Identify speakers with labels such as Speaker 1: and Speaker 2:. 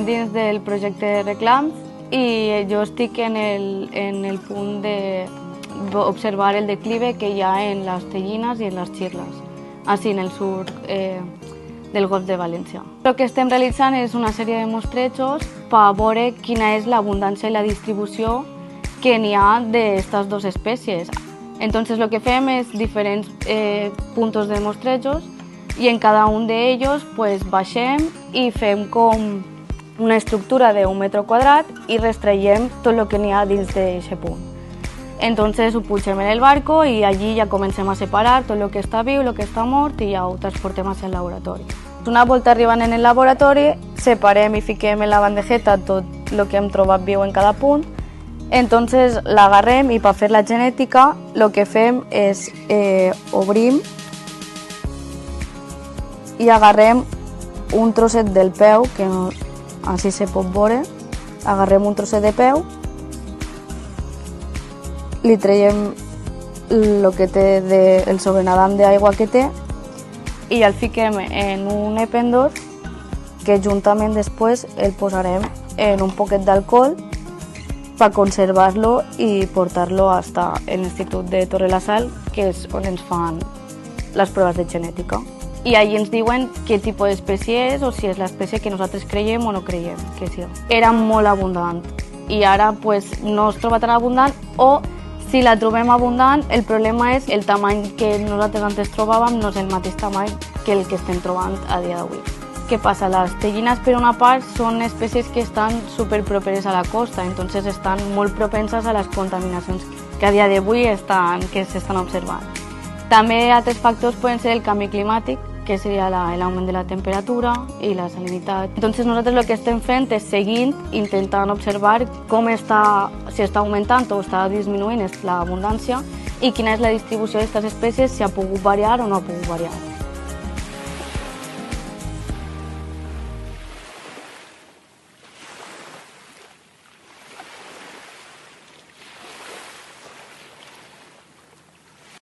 Speaker 1: dins del projecte de reclams i jo estic en el punt d'observar el declive que hi ha en les tellines i en les xirles, així en el sud del Golf de València. El que estem realitzant és una sèrie de mostrejos per veure quina és l'abundància i la distribució que n'hi ha d'aquestes dues espècies. Entonces lo que fem és diferents puntos de mostrejos i en cada un d'ells pues, baixem i fem com una estructura d'1 metre quadrat i restreiem tot el que n'hi ha dins d'aquest punt. Entonces ho pugem en el barco i allí ja comencem a separar tot el que està viu, el que està mort i ja ho transportem al laboratori. Una volta arribant en el laboratori, separem i fiquem en la bandejeta tot el que hem trobat viu en cada punt. Entonces l'agarrem i per fer la genètica el que fem és obrim i agarrem un trosset del peu, que així se pot veure, agarrem un trosset de peu, li traiem el que té el sobrenadam d'aigua que té i el fiquem en un epèndor que juntament després el posarem en un poquet d'alcohol per conservar-lo i portar-lo fins a l'Institut de Torre-la-Sal, que és on ens fan les proves de genètica. I allí ens diuen què tipus d'espècie és o si és l'espècie que nosaltres creiem o no creiem que sigui. Era molt abundant i ara pues, no es troba tan abundant o si la trobem abundant, el problema és el tamany que nosaltres antes trobàvem no és el mateix tamany que el que estem trobant a dia d'avui. Què passa? Les tellines, per una part, són espècies que estan superproperes a la costa, entonces estan molt propenses a les contaminacions que a dia d'avui s'estan observant. També altres factors poden ser el canvi climàtic, que seria l'augment de la temperatura i la salinitat. Entonces nosaltres el que estem fent és seguint, intentant observar com si està augmentant o està disminuint l'abundància i quina és la distribució d'aquestes espècies, si ha pogut variar o no ha pogut variar.